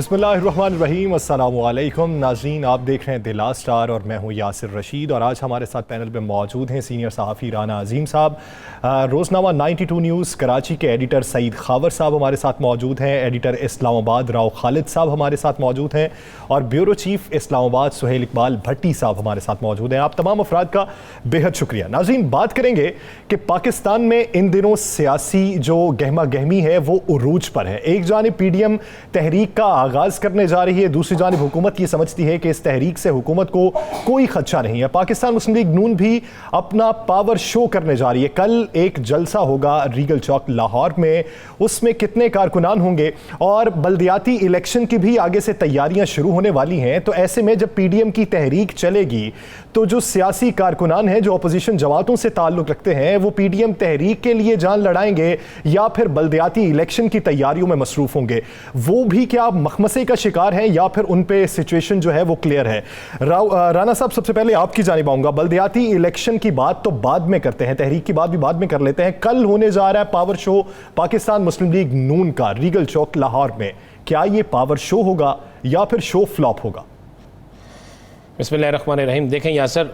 बिस्मिल्लाहिर्रहमानिर्रहीम, अस्सलामुअलैकुम नाज़रीन, आप देख रहे हैं द लास्ट स्टार और मैं हूं यासिर रशीद। और आज हमारे साथ पैनल पे मौजूद हैं सीनियर सहाफ़ी राना अजीम साहब, रोज़नामा 92 न्यूज़ कराची के एडिटर सईद खावर साहब हमारे साथ मौजूद हैं, एडिटर इस्लामाबाद राव खालिद साहब हमारे साथ मौजूद हैं और ब्यूरो चीफ़ इस्लामाबाद सुहेल इकबाल भट्टी साहब हमारे साथ मौजूद हैं। आप तमाम अफराद का बेहद शुक्रिया। नाज़रीन, बात करेंगे कि पाकिस्तान में इन दिनों सियासी जो गहमा गहमी है वो उरूज पर है। एक जानिब PDM तहरीक का आगाज करने जा रही है, दूसरी जानिब हुकूमत ये समझती है कि इस तहरीक से हुकूमत को कोई खदशा नहीं है। पाकिस्तान मुस्लिम लीग नून भी अपना पावर शो करने जा रही है। कल एक जलसा होगा रीगल चौक लाहौर में, उसमें कितने कारकुनान होंगे और बल्दियाती इलेक्शन की भी आगे से तैयारियां शुरू होने वाली हैं। तो ऐसे में जब PDM की तहरीक चलेगी तो जो सियासी कारकुनान हैं जो अपोजिशन जमातों से ताल्लुक रखते हैं वो PDM तहरीक के लिए जान लड़ाएंगे या फिर बल्दियाती इलेक्शन की तैयारियों में मसरूफ होंगे। वो भी क्या मखमसे का शिकार हैं या फिर उन पे सिचुएशन जो है वो क्लियर है? राना साहब, सबसे पहले आपकी जानिब आऊंगा। बल्दियाती इलेक्शन की बात तो बाद में करते हैं, तहरीक की बात भी बाद में कर लेते हैं। कल होने जा रहा है पावर शो पाकिस्तान मुस्लिम लीग नून का रीगल चौक लाहौर में। क्या ये पावर शो होगा या फिर शो फ्लॉप होगा? बिस्मिल्लाहिर्रहमानिर्रहीम। देखें यासर,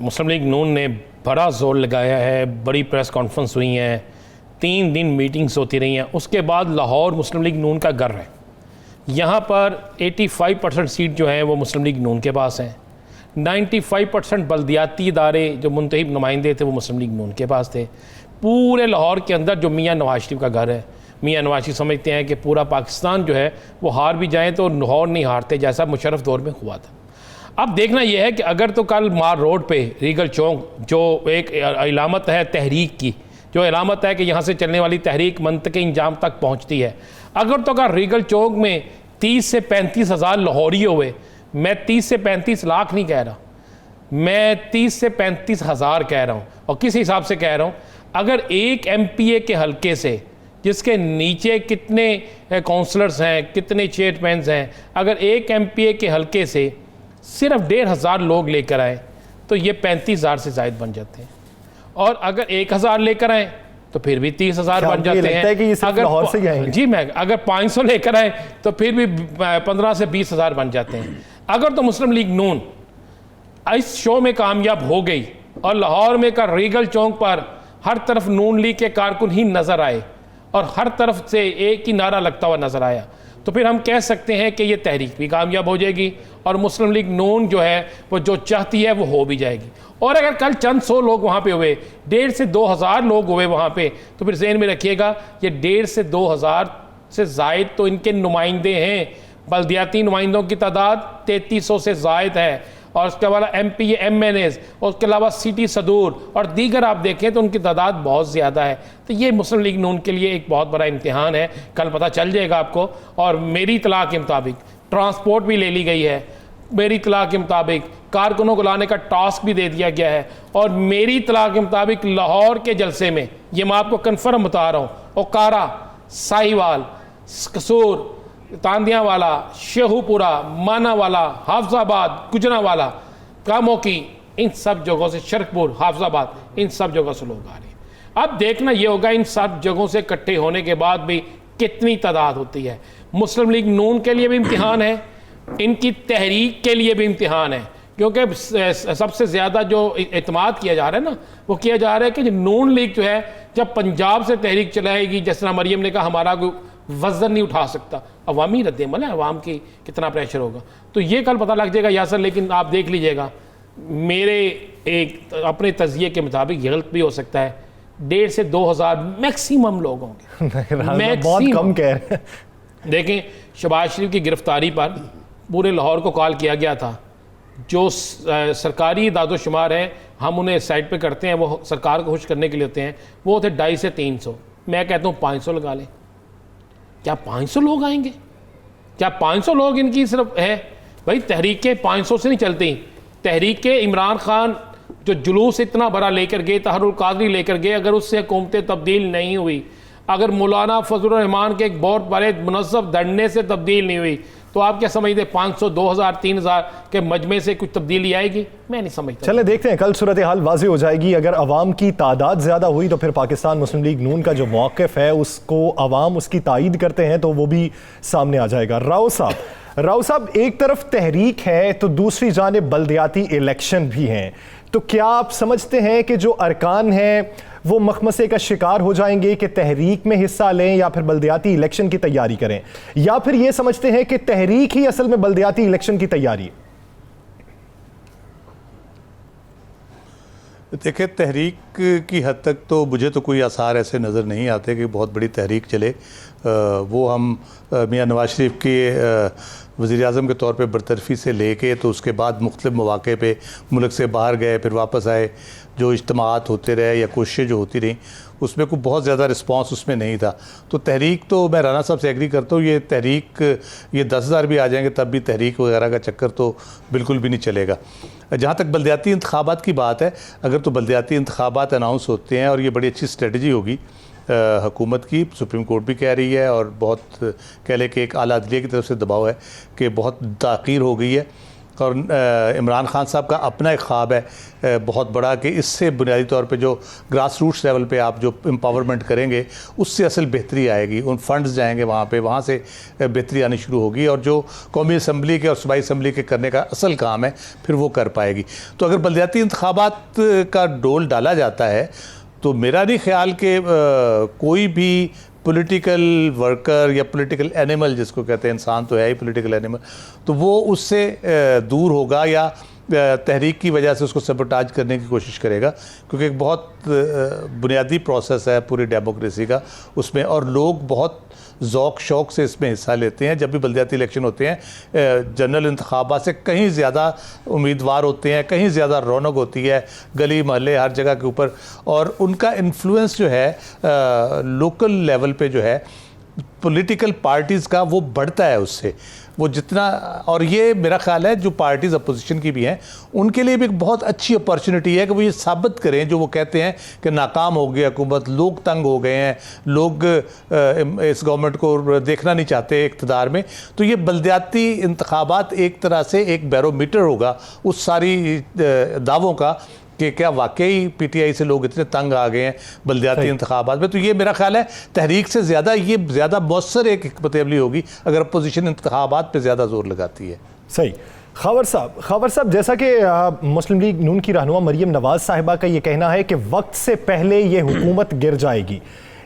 मुस्लिम लीग नून ने बड़ा जोर लगाया है, बड़ी प्रेस कॉन्फ्रेंस हुई हैं, 3 दिन मीटिंग्स होती रही हैं। उसके बाद लाहौर मुस्लिम लीग नून का घर है। यहाँ पर 85% सीट जो है वो मुस्लिम लीग नून के पास हैं। 95% बल्दियाती इदारे जो मुंतखब नुमाइंदे थे वो मुस्लिम लीग नून के पास थे। पूरे लाहौर के अंदर जो मियाँ नवाज शरीफ का घर है, मियाँ नवाज शरीफ समझते हैं कि पूरा पाकिस्तान जो है वो हार भी जाए तो लाहौर नहीं हारते, जैसा मुशर्रफ दौर में हुआ था। अब देखना यह है कि अगर तो कल मार रोड पे रीगल चौक जो एक इलामत है तहरीक की, जो इलामत है कि यहाँ से चलने वाली तहरीक मंतक़े इंजाम तक पहुँचती है, अगर तो अगर रीगल चौक में 30 से 35 हज़ार लाहौरी हुए, मैं 30 से 35 लाख नहीं कह रहा, मैं 30 से 35 हज़ार कह रहा हूँ। और किस हिसाब से कह रहा हूँ, अगर एक MPA के हलके से जिसके नीचे कितने काउंसलर्स हैं, कितने चेयरमैन हैं, अगर एक MPA के हलके से सिर्फ 1,500 लोग लेकर आए तो ये 35,000 से ज़ायद बन जाते हैं। और अगर 1,000 लेकर आए तो फिर भी 30,000 बन जाते हैं। कि अगर लाहौर से जाएंगे? जी, मैं अगर 500 लेकर आए तो फिर भी 15 से 20,000 बन जाते हैं। अगर तो मुस्लिम लीग नून इस शो में कामयाब हो गई और लाहौर में का रीगल चौक पर हर तरफ नून लीग के कारकुन ही नज़र आए और हर तरफ से एक ही नारा लगता हुआ नज़र आया, तो फिर हम कह सकते हैं कि ये तहरीक भी कामयाब हो जाएगी और मुस्लिम लीग नून जो है वो जो चाहती है वो हो भी जाएगी। और अगर कल चंद 100 लोग वहाँ पे हुए, 1,500 से 2,000 लोग हुए वहाँ पे, तो फिर ज़हन में रखिएगा ये 1,500 से 2,000 से ज़ायद तो इनके नुमाइंदे हैं। बल्दियाती नुमाइंदों की तादाद 3300 से ज़ायद है और उसके अलावा MPA MNAs और उसके अलावा सिटी सदूर और दीगर आप देखें तो उनकी तादाद बहुत ज़्यादा है। तो ये मुस्लिम लीग नून के लिए एक बहुत बड़ा इम्तिहान है, कल पता चल जाएगा आपको। और मेरी इत्तला के मुताबिक ट्रांसपोर्ट भी ले ली गई है, मेरी इत्तला के मुताबिक कारकुनों को लाने का टास्क भी दे दिया गया है और मेरी इत्तला के मुताबिक लाहौर के जलसे में, ये मैं आपको कन्फर्म बता रहा हूँ, ओकारा, साहिवाल, कसूर, तांदियावाला, शेहूपुरा, मानावाला, हाफजाबाद, गुजरावाला, कामोकी, इन सब जगहों से, शरकपुर, हाफजाबाद, इन सब जगहों से लोग आ रहे हैं। अब देखना ये होगा इन सब जगहों से इकट्ठे होने के बाद भी कितनी तादाद होती है। मुस्लिम लीग नून के लिए भी इम्तिहान है, इनकी तहरीक के लिए भी इम्तिहान है, क्योंकि सबसे ज़्यादा जो एतमाद किया जा रहा है ना, वो किया जा रहा है कि नून लीग जो है जब पंजाब से तहरीक चलाएगी, जिस तरह मरियम ने कहा हमारा वज़न नहीं उठा सकता, अवामी रद्द-ए-अमल है, अवाम की कितना प्रेशर होगा, तो ये कल पता लग जाएगा यासर। लेकिन आप देख लीजिएगा, मेरे एक अपने तज़किये के मुताबिक ये गलत भी हो सकता है, 1,500 से 2,000 मैक्सिमम लोग होंगे। बहुत कम कह रहे हैं। देखें, शहबाज शरीफ की गिरफ्तारी पर पूरे लाहौर को कॉल किया गया था। जो सरकारी दादोशुमार हैं हम उन्हें साइड पे करते हैं, वो सरकार को खुश करने के लिए होते हैं, वो थे 250 से 300। मैं कहता हूँ 500 लगा लें। क्या 500 लोग आएंगे? क्या 500 लोग इनकी सिर्फ है? भाई तहरीकें 500 से नहीं चलती। तहरीकें इमरान खान जो जुलूस इतना बड़ा लेकर गए, तहरुल कादरी लेकर गए, अगर उससे हुकूमतें तब्दील नहीं हुई, अगर मौलाना फजलुर रहमान के एक बहुत बड़े मुनज़्ज़म धरने से तब्दील नहीं हुई, तो आप क्या समझते 500, 2000, 3000 के मजमे से कुछ तब्दीली आएगी? मैं नहीं समझता। चलें देखते हैं, कल सूरत हाल वाज़े हो जाएगी। अगर अवाम की तादाद ज़्यादा हुई तो फिर पाकिस्तान मुस्लिम लीग नून का जो मौक़िफ़ है उसको अवाम उसकी तायीद करते हैं तो वो भी सामने आ जाएगा। राव साहब, एक तरफ तहरीक है तो दूसरी जानिब बल्दियाती इलेक्शन भी हैं, तो क्या आप समझते हैं कि जो अरकान हैं वो मखमसे का शिकार हो जाएंगे कि तहरीक में हिस्सा लें या फिर बल्दियाती इलेक्शन की तैयारी करें, या फिर ये समझते हैं कि तहरीक ही असल में बल्दियाती इलेक्शन की तैयारी है? देखिए, तहरीक की हद तक तो मुझे तो कोई आसार ऐसे नज़र नहीं आते कि बहुत बड़ी तहरीक चले। वो हम मियाँ नवाज शरीफ के वज़ीर-ए-आज़म के तौर पे बरतरफ़ी से लेके तो उसके बाद मुख्तलिफ़ मौक़े पे मुल्क से बाहर गए, फिर वापस आए, जो इज्तिमात होते रहे या कोशिशें जो होती रहीं, उसमें कोई बहुत ज़्यादा रिस्पांस उसमें नहीं था। तो तहरीक तो मैं राना साहब से एग्री करता हूँ, ये तहरीक, ये 10,000 भी आ जाएंगे तब भी तहरीक वगैरह का चक्कर तो बिल्कुल भी नहीं चलेगा। जहाँ तक बल्दियाती इंतखाबात की बात है, अगर तो बल्दियाती इंतखाबात अनाउंस होते हैं और ये बड़ी अच्छी स्ट्रेटजी होगी हुकूमत की, सुप्रीम कोर्ट भी कह रही है और बहुत कह ले कि एक आला अदलिया की तरफ से दबाव है कि बहुत ताख़ीर हो गई है। और इमरान खान साहब का अपना एक ख्वाब है बहुत बड़ा कि इससे बुनियादी तौर पे जो ग्रास रूट्स लेवल पे आप जो एम्पावरमेंट करेंगे उससे असल बेहतरी आएगी, उन फंड्स जाएंगे वहाँ पे, वहाँ से बेहतरी आनी शुरू होगी और जो कौमी असम्बली के और सूबाई असम्बली के करने का असल काम है फिर वो कर पाएगी। तो अगर बल्दियाती इंतखाबात का डोल डाला जाता है तो मेरा नहीं ख्याल कि कोई भी पॉलिटिकल वर्कर या पॉलिटिकल एनिमल, जिसको कहते हैं, इंसान तो है ही पॉलिटिकल एनिमल, तो वो उससे दूर होगा या तहरीक की वजह से उसको सबोटाज करने की कोशिश करेगा, क्योंकि एक बहुत बुनियादी प्रोसेस है पूरी डेमोक्रेसी का उसमें, और लोग बहुत ज़ौक़ शौक़ से इसमें हिस्सा लेते हैं। जब भी बल्दियाती इलेक्शन होते हैं जनरल इंतखाबात से कहीं ज़्यादा उम्मीदवार होते हैं, कहीं ज़्यादा रौनक होती है गली मोहल्ले हर जगह के ऊपर, और उनका इन्फ्लुएंस जो है लोकल लेवल पे जो है पॉलिटिकल पार्टीज़ का वो बढ़ता है उससे, वो जितना, और ये मेरा ख्याल है जो पार्टीज़ अपोजिशन की भी हैं उनके लिए भी एक बहुत अच्छी अपॉर्चुनिटी है कि वो ये साबित करें जो वो कहते हैं कि नाकाम हो गई हुकूमत, लोग तंग हो गए हैं, लोग इस गवर्नमेंट को देखना नहीं चाहते इक़्तिदार में। तो ये बल्दियाती इंतखाबात एक तरह से एक बैरोमीटर होगा उस सारी दावों का कि क्या वाकई पीटीआई से लोग इतने तंग आ गए हैं बल्दियाती इंतखाबात में। तो ये मेरा ख्याल है तहरीक से ज़्यादा ये ज़्यादा मौसर एक हिकमत अमली होगी अगर अपोजिशन इंतखाबात पे ज़्यादा जोर लगाती है। सही। खबर साहब, जैसा कि मुस्लिम लीग नून की रहनुमा मरीम नवाज़ साहिबा का ये कहना है कि वक्त से पहले ये हुकूमत गिर जाएगी,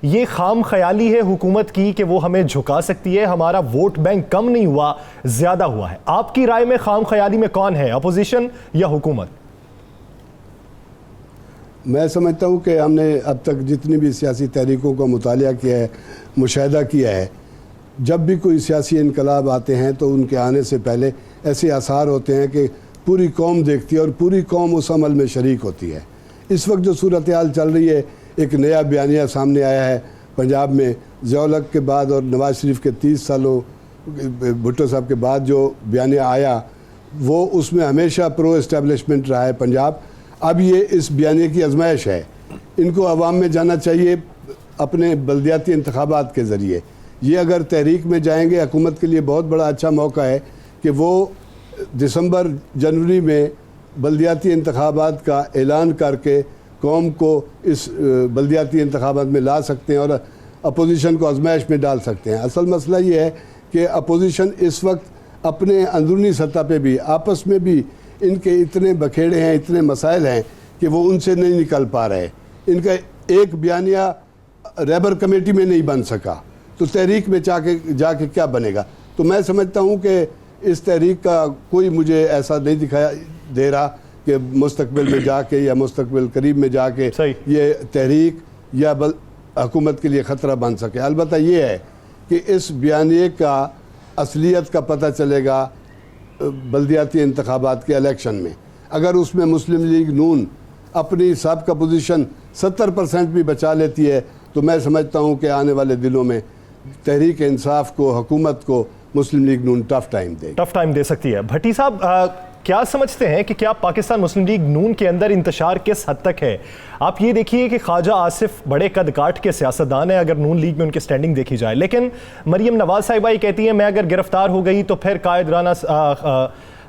ये खाम ख्याली है हुकूमत की कि वो हमें झुका सकती है, हमारा वोट बैंक कम नहीं हुआ ज़्यादा हुआ है। आपकी राय में खाम ख्याली में कौन है, अपोजिशन या हुकूमत? मैं समझता हूँ कि हमने अब तक जितनी भी सियासी तहरीकों का मुतालिया किया है, मुशाहिदा किया है, जब भी कोई सियासी इनकलाब आते हैं तो उनके आने से पहले ऐसे आसार होते हैं कि पूरी कौम देखती है और पूरी कौम उस अमल में शरीक होती है। इस वक्त जो सूरत हाल चल रही है, एक नया बयानिया सामने आया है पंजाब में ज़िया-उल-हक के बाद और नवाज शरीफ के 30 सालों भुट्टो साहब के बाद जो बयानिया आया वो उसमें हमेशा प्रो इस्टेब्लिशमेंट रहा है पंजाब। अब ये इस बयानिए की आजमाइश है, इनको अवाम में जाना चाहिए अपने बल्दियाती इंतखाबात के ज़रिए। ये अगर तहरीक में जाएंगे हुकूमत के लिए बहुत बड़ा अच्छा मौका है कि वो दिसंबर जनवरी में बल्दियाती इंतखाबात का ऐलान करके कौम को इस बल्दियाती इंतखाबात में ला सकते हैं और अपोजिशन को आजमाइश में डाल सकते हैं। असल मसला ये है कि अपोजिशन इस वक्त अपने अंदरूनी सतह पे भी आपस में भी इनके इतने बखेड़े हैं, इतने मसाइल हैं कि वो उनसे नहीं निकल पा रहे। इनका एक बयानिया रैबर कमेटी में नहीं बन सका तो तहरीक में जाके क्या बनेगा। तो मैं समझता हूँ कि इस तहरीक का कोई मुझे ऐसा नहीं दिखाया दे रहा कि मुस्तकबिल में जाके या मुस्तकबिल करीब में जाके ये तहरीक या हुकूमत के लिए ख़तरा बन सके। अलबत्ता ये है कि इस बयानिए का असलियत का पता चलेगा बल्दियाती इंतखाबात के इलेक्शन में। अगर उसमें मुस्लिम लीग नून अपनी सबका पोजीशन 70% भी बचा लेती है तो मैं समझता हूँ कि आने वाले दिनों में तहरीक इंसाफ को, हुकूमत को मुस्लिम लीग नून टफ टाइम दे सकती है। भट्टी साहब, क्या समझते हैं कि क्या पाकिस्तान मुस्लिम लीग नून के अंदर इंतशार किस हद तक है? आप ये देखिए कि ख्वाजा आसिफ बड़े कद काठ के सियासतदान हैं अगर नून लीग में उनकी स्टैंडिंग देखी जाए, लेकिन मरियम नवाज साहिबा ये कहती हैं मैं अगर गिरफ्तार हो गई तो फिर कायद राना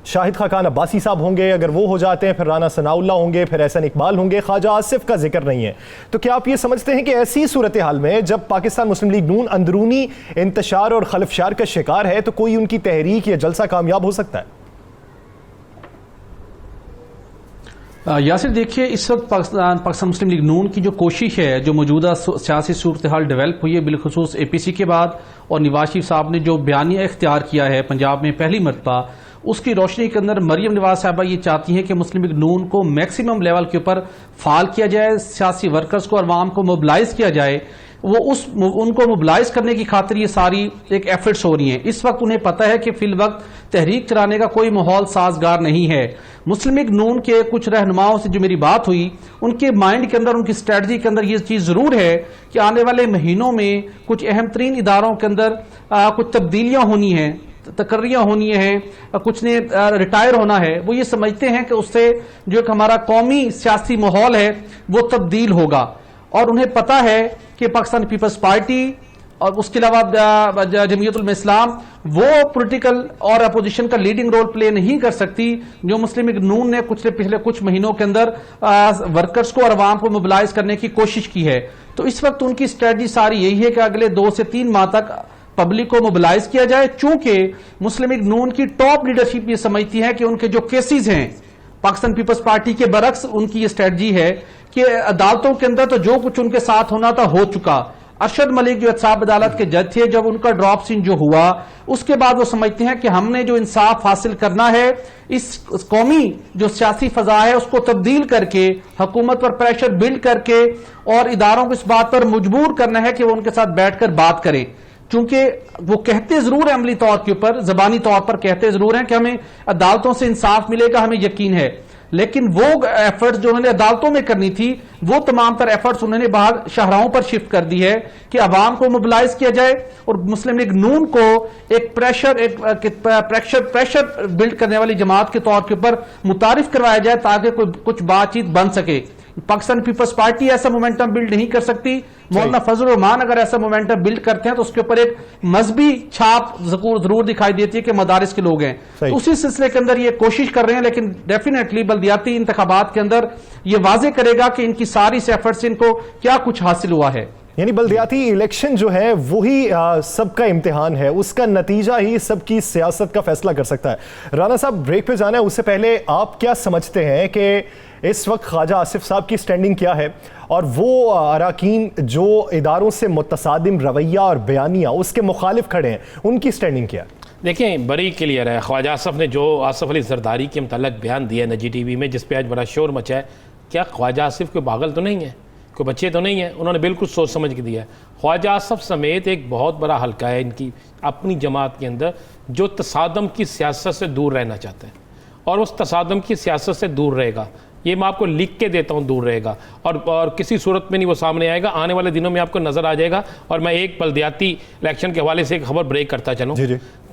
शाहिद खान अब्बासी साहब होंगे, अगर वो हो जाते हैं फिर राना सनाउल्लाह होंगे, फिर एहसन इकबाल होंगे, ख्वाजा आसिफ का जिक्र नहीं है। तो क्या आप ये समझते हैं कि ऐसी सूरत हाल में जब पाकिस्तान मुस्लिम लीग नून अंदरूनी इंतशार और खलफशार का शिकार है तो कोई उनकी तहरीक या जलसा कामयाब हो सकता है? यासिर देखिए, इस वक्त पाकिस्तान मुस्लिम लीग नून की जो कोशिश है, जो मौजूदा सियासी सूरत हाल डेवलप हुई है बिलखुसूस APC के बाद और नवाज शरीफ साहब ने जो बयानिया इख्तियार किया है पंजाब में पहली मरतबा, उसकी रोशनी के अंदर मरियम नवाज साहबा ये चाहती हैं कि मुस्लिम लीग नून को मैक्सिमम लेवल के ऊपर फाल किया जाए, सियासी वर्कर्स को और अवाम को मोबिलाइज किया जाए। वो उनको मोबिलाइज करने की खातिर ये सारी एक एफर्ट्स हो रही हैं। इस वक्त उन्हें पता है कि फिल वक्त तहरीक चलाने का कोई माहौल साजगार नहीं है। मुस्लिम लीग नून के कुछ रहनुमाओं से जो मेरी बात हुई, उनके माइंड के अंदर, उनकी स्ट्रेटजी के अंदर ये चीज जरूर है कि आने वाले महीनों में कुछ अहम तरीन इदारों के अंदर कुछ तब्दीलियां होनी हैं, तकर्रियां होनी है, कुछ ने रिटायर होना है। वो ये समझते हैं कि उससे जो एक हमारा कौमी सियासी माहौल है वो तब्दील होगा। और उन्हें पता है कि पाकिस्तान पीपल्स पार्टी और उसके अलावा जमीयत उलमा इस्लाम वो पॉलिटिकल और अपोजिशन का लीडिंग रोल प्ले नहीं कर सकती जो मुस्लिम लीग नून ने पिछले कुछ महीनों के अंदर वर्कर्स को और अवाम को मोबिलाइज करने की कोशिश की है। तो इस वक्त उनकी स्ट्रेटजी सारी यही है कि अगले 2 से 3 माह तक पब्लिक को मोबिलाइज किया जाए। चूंकि मुस्लिम लीग नून की टॉप लीडरशिप ये समझती है कि उनके जो केसेस हैं, पाकिस्तान पीपल्स पार्टी के बरक्स उनकी ये स्ट्रेटजी है कि अदालतों के अंदर तो जो कुछ उनके साथ होना था हो चुका। अरशद मलिक जो एहतसाब अदालत के जज थे, जब उनका ड्रॉप सीन जो हुआ उसके बाद वो समझते हैं कि हमने जो इंसाफ हासिल करना है, इस कौमी जो सियासी फजा है उसको तब्दील करके हुकूमत पर प्रेशर बिल्ड करके और इदारों को इस बात पर मजबूर करना है कि वो उनके साथ बैठकर बात करें। चूंकि वो कहते जरूर है अमली तौर के ऊपर, जबानी तौर पर कहते जरूर हैं कि हमें अदालतों से इंसाफ मिलेगा, हमें यकीन है, लेकिन वो एफर्ट्स जो उन्होंने अदालतों में करनी थी वो तमाम तर एफर्ट्स उन्होंने बाहर शाहराहों पर शिफ्ट कर दी है कि अवाम को मोबिलाइज किया जाए और मुस्लिम लीग नून को एक प्रेशर बिल्ड करने वाली जमात के तौर के ऊपर मुतारिफ करवाया जाए ताकि कुछ बातचीत बन सके। पाकिस्तान पीपल्स पार्टी ऐसा मोमेंटम बिल्ड नहीं कर सकती। मौलाना फजल रहमान अगर ऐसा मोमेंटम बिल्ड करते हैं तो उसके ऊपर एक मजहबी छाप जरूर दिखाई देती है कि मदारिस के लोग हैं। तो उसी सिलसिले के अंदर ये कोशिश कर रहे हैं, लेकिन डेफिनेटली बल्दियाती इंतखाबात के अंदर ये वाजे करेगा कि इनकी सारी एफर्ट्स से इनको क्या कुछ हासिल हुआ है। यानी बल्दियाती इलेक्शन जो है वही सबका इम्तिहान है, उसका नतीजा ही सबकी सियासत का फैसला कर सकता है। राना साहब, ब्रेक पे जाना है, उससे पहले आप क्या समझते हैं कि इस वक्त ख्वाजा आसिफ साहब की स्टैंडिंग क्या है और वो अराकीन जो इदारों से मुतसादिम रवैया और बयानिया उसके मुखालिफ खड़े हैं, उनकी स्टैंडिंग क्या है? देखिए, बड़ी क्लियर है। ख्वाजा आसिफ ने जो आसिफ अली जरदारी के मुतल्लिक़ बयान दिया निजी TV में, जिस पे आज बड़ा शोर मचा है, क्या ख्वाजा आसिफ कोई पागल तो नहीं है, कोई बच्चे तो नहीं है? उन्होंने बिल्कुल सोच समझ के दिया है। ख्वाजा आसिफ समेत एक बहुत बड़ा हल्का है इनकी अपनी जमात के अंदर जो तसादम की सियासत से दूर रहना चाहता है और उस तसादम की सियासत से दूर रहेगा। ये मैं आपको लिख के देता हूँ, दूर रहेगा और किसी सूरत में नहीं वो सामने आएगा। आने वाले दिनों में आपको नज़र आ जाएगा। और मैं एक बल्दियाती इलेक्शन के हवाले से एक खबर ब्रेक करता चलूँ।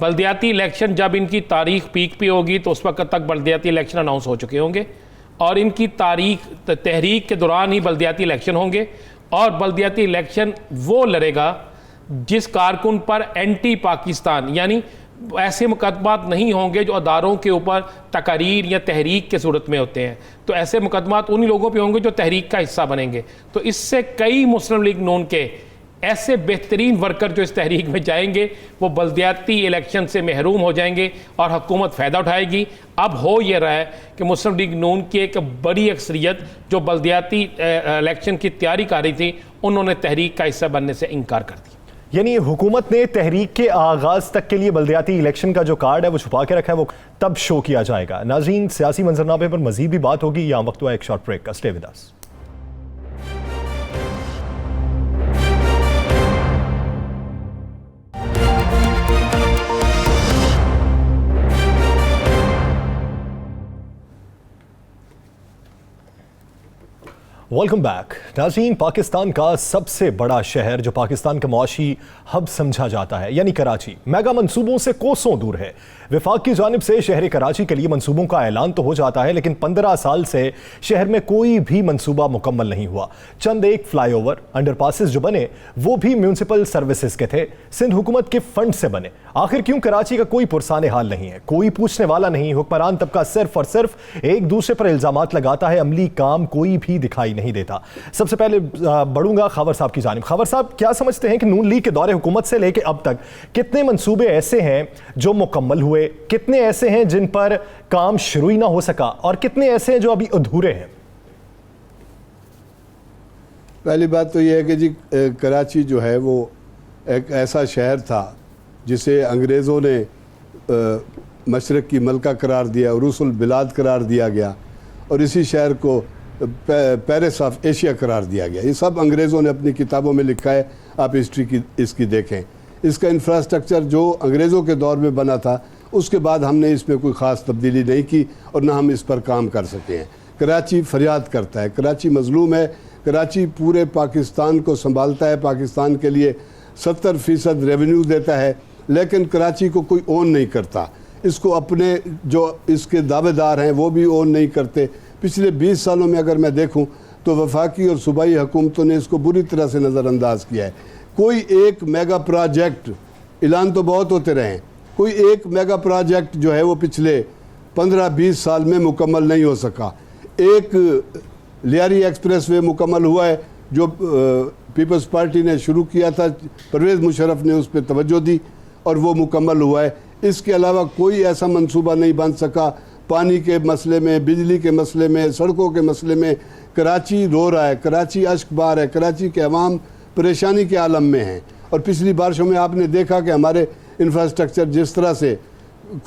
बल्दियाती इलेक्शन जब इनकी तारीख पीक पे होगी तो उस वक्त तक बल्दियाती इलेक्शन अनाउंस हो चुके होंगे और इनकी तहरीक के दौरान ही बल्दियाती इलेक्शन होंगे। और बल्दियाती इलेक्शन वो लड़ेगा जिस कारकुन पर एंटी पाकिस्तान, यानी ऐसे मुकदमात नहीं होंगे जो अदारों के ऊपर तकारीर या तहरीक के सूरत में होते हैं। तो ऐसे मुकदमात उन्हीं लोगों पे होंगे जो तहरीक का हिस्सा बनेंगे। तो इससे कई मुस्लिम लीग नून के ऐसे बेहतरीन वर्कर जो इस तहरीक में जाएंगे वो बल्दियाती इलेक्शन से महरूम हो जाएंगे और हुकूमत फ़ायदा उठाएगी। अब हो ये रहा है कि मुस्लिम लीग नून की एक बड़ी अक्सरियत जो बल्दियाती इलेक्शन की तैयारी कर रही थी, उन्होंने तहरीक का हिस्सा बनने से इनकार कर दिया। यानी हुकूमत ने तहरीक के आगाज तक के लिए बल्दियाती इलेक्शन का जो कार्ड है वो छुपा के रखा है, वो तब शो किया जाएगा। नाज़रीन, सियासी मंजरनामे पर मजीद भी बात होगी। यहाँ वक्त हुआ एक शॉर्ट ब्रेक का। Stay with us. Welcome back नाज़रीन। पाकिस्तान का सबसे बड़ा शहर जो पाकिस्तान का मौशी हब समझा जाता है यानी कराची, मेगा मंसूबों से कोसों दूर है। विफाक की जानिब से शहर कराची के लिए मंसूबों का ऐलान तो हो जाता है, लेकिन 15 साल से शहर में कोई भी मंसूबा मुकम्मल नहीं हुआ। चंद एक फ्लाईओवर, अंडरपासेस जो बने वो भी म्यूनसिपल सर्विसेज के थे, सिंध हुकूमत के फंड से बने। आखिर क्यों कराची का कोई पुरसाने हाल नहीं है, कोई पूछने वाला नहीं। हुक्मरान तबका सिर्फ और सिर्फ एक दूसरे पर इल्जामात लगाता है, अमली काम कोई भी दिखाई नहीं देता। सबसे पहले बढ़ूंगा खबर साहब की जानिब। खबर साहब, क्या समझते हैं कि नून लीग के दौरे हुकूमत से लेकर अब तक कितने मंसूबे ऐसे हैं जो मुकम्मल हुए, कितने ऐसे हैं जिन पर काम शुरू ही ना हो सका, और कितने ऐसे हैं जो अभी अधूरे हैं? पहली बात तो यह है कि जी कराची जो है वो एक ऐसा शहर था जिसे अंग्रेज़ों ने मशरक़ की मलका करार दिया, उरूसुल बिलाद करार दिया गया, और इसी शहर को पेरिस ऑफ एशिया करार दिया गया। ये सब अंग्रेज़ों ने अपनी किताबों में लिखा है, आप हिस्ट्री की इसकी देखें। इसका इंफ्रास्ट्रक्चर जो अंग्रेज़ों के दौर में बना था, उसके बाद हमने इसमें कोई ख़ास तब्दीली नहीं की और ना हम इस पर काम कर सके हैं। कराची फरियाद करता है, कराची मज़लूम है, कराची पूरे पाकिस्तान को संभालता है, पाकिस्तान के लिए 70% रेवेन्यू देता है, लेकिन कराची को कोई ओन नहीं करता। इसको अपने जो इसके दावेदार हैं वो भी ओन नहीं करते। पिछले 20 सालों में अगर मैं देखूं तो वफाकी और सूबाई हुकूमतों ने इसको बुरी तरह से नज़रअंदाज किया है। कोई एक मेगा प्रोजेक्ट, ऐलान तो बहुत होते रहे हैं, कोई एक मेगा प्रोजेक्ट जो है वो पिछले 15-20 साल में मुकम्मल नहीं हो सका। एक लियारी एक्सप्रेस वे मुकम्मल हुआ है जो पीपल्स पार्टी ने शुरू किया था, परवेज़ मुशर्रफ ने उस पर तवज्जो दी और वो मुकम्मल हुआ है। इसके अलावा कोई ऐसा मंसूबा नहीं बन सका। पानी के मसले में, बिजली के मसले में, सड़कों के मसले में कराची रो रहा है, कराची अश्कबार है, कराची के अवाम परेशानी के आलम में हैं। और पिछली बारिशों में आपने देखा कि हमारे इंफ्रास्ट्रक्चर जिस तरह से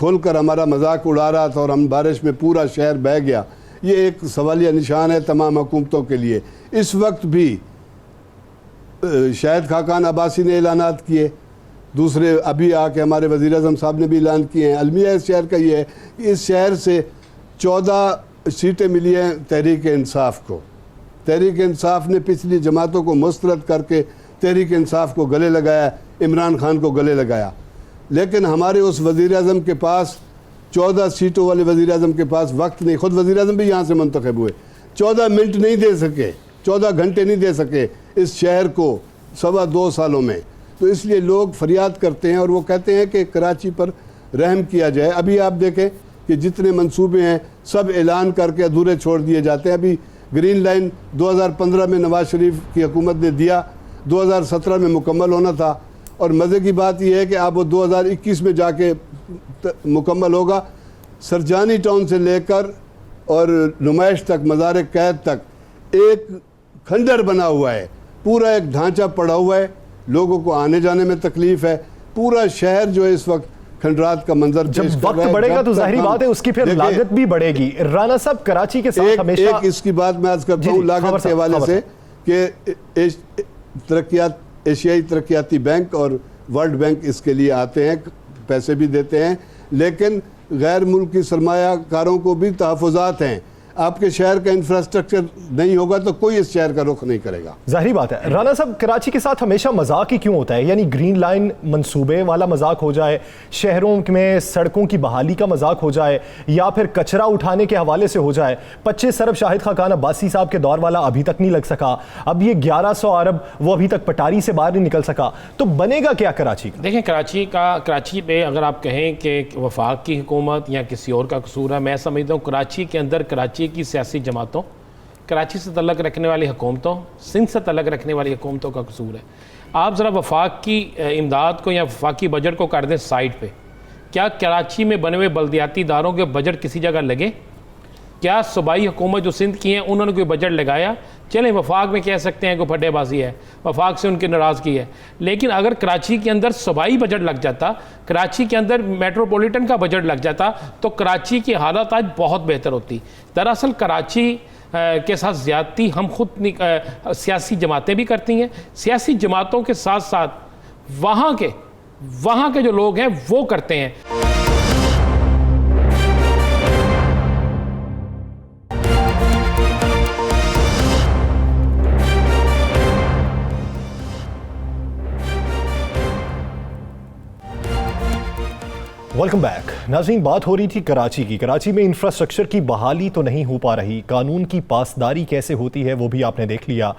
खोलकर हमारा मजाक उड़ा रहा था और हम बारिश में पूरा शहर बह गया, ये एक सवालिया निशान है तमाम हुकूमतों के लिए। इस वक्त भी शाहिद खाकान अब्बासी ने ऐलानात किए, दूसरे अभी आके हमारे वज़ीर आज़म साहब ने भी ऐलान किए हैं। अलमिया इस शहर का ये है कि इस शहर से 14 सीटें मिली हैं तहरीक इंसाफ को। तहरीक इंसाफ ने पिछली जमातों को मुस्तरद करके तहरीक इंसाफ को गले लगाया, इमरान खान को गले लगाया। लेकिन हमारे उस वज़ीर आज़म के पास 14 सीटों वाले वज़ीर आज़म के पास वक्त नहीं, ख़ुद वज़ीर आज़म भी यहाँ से मुंतखब हुए, 14 मिनट नहीं दे सके, 14 घंटे नहीं दे सके इस शहर को 2.25 सालों में। तो इसलिए लोग फरियाद करते हैं और वो कहते हैं कि कराची पर रहम किया जाए। अभी आप देखें कि जितने मंसूबे हैं सब ऐलान करके अधूरे छोड़ दिए जाते हैं। अभी ग्रीन लाइन 2015 में नवाज शरीफ की हुकूमत ने दिया, 2017 में मुकम्मल होना था, और मज़े की बात यह है कि अब वो 2021 में जाके मुकम्मल होगा। सरजानी टाउन से लेकर और नुमाइश तक, मज़ार कैद तक एक खंडर बना हुआ है, पूरा एक ढांचा पड़ा हुआ है, लोगों को आने जाने में तकलीफ है। पूरा शहर जो है इस वक्त खंडरात का मंजर जब वक्त बढ़ेगा तो जाहिर बात है उसकी फिर लागत भी बढ़ेगी। राना साहब, कराची के साथ हमेशा एक इसकी बात मैं आज करता हूँ लागत के हवाले से कि एशियाई तरक्याती बैंक और वर्ल्ड बैंक इसके लिए आते हैं, पैसे भी देते हैं, लेकिन गैर मुल्की सरमायाकारों को भी तहफ़्फ़ुज़ात हैं। आपके शहर का इंफ्रास्ट्रक्चर नहीं होगा तो कोई इस शहर का रुख नहीं करेगा। जाहिर बात है। राना साहब, कराची के साथ हमेशा मजाक ही क्यों होता है? यानी ग्रीन लाइन मंसूबे वाला मजाक हो जाए, शहरों में सड़कों की बहाली का मजाक हो जाए, या फिर कचरा उठाने के हवाले से हो जाए। 25 अरब शाहिद खाकान अब्बासी साहब के दौर वाला अभी तक नहीं लग सका, अब ये 1100 अरब वो अभी तक पटारी से बाहर नहीं निकल सका, तो बनेगा क्या कराची का? देखें, कराची पे अगर आप कहें कि वफाक की हुकूमत या किसी और का कसूर है, मैं समझता हूँ कराची के अंदर कराची की सियासी जमातों, कराची से तल्लक रखने वाली हुकूमतों, सिंध से तल्लक रखने वाली हुकूमतों का कसूर है। आप ज़रा वफाक की इमदाद को या वफाकी बजट को कर दें साइड पे। क्या कराची में बने हुए बल्दियाती इदारों के बजट किसी जगह लगे? क्या सूबाई हुकूमत जो सिंध की हैं उन्होंने कोई बजट लगाया? चलें, वफाक में कह सकते हैं कोई फटेबाजी है, वफाक से उनकी नाराज़गी है, लेकिन अगर कराची के अंदर सूबाई बजट लग जाता, कराची के अंदर मेट्रोपॉलिटन का बजट लग जाता, तो कराची की हालत आज बहुत बेहतर होती। दरअसल कराची के साथ ज़्यादती हम खुद सियासी जमातें भी करती हैं, सियासी जमातों के साथ साथ वहाँ के जो लोग हैं वो करते हैं। वेलकम बैक नाज़रीन। बात हो रही थी कराची की। कराची में इंफ्रास्ट्रक्चर की बहाली तो नहीं हो पा रही, कानून की पासदारी कैसे होती है वो भी आपने देख लिया।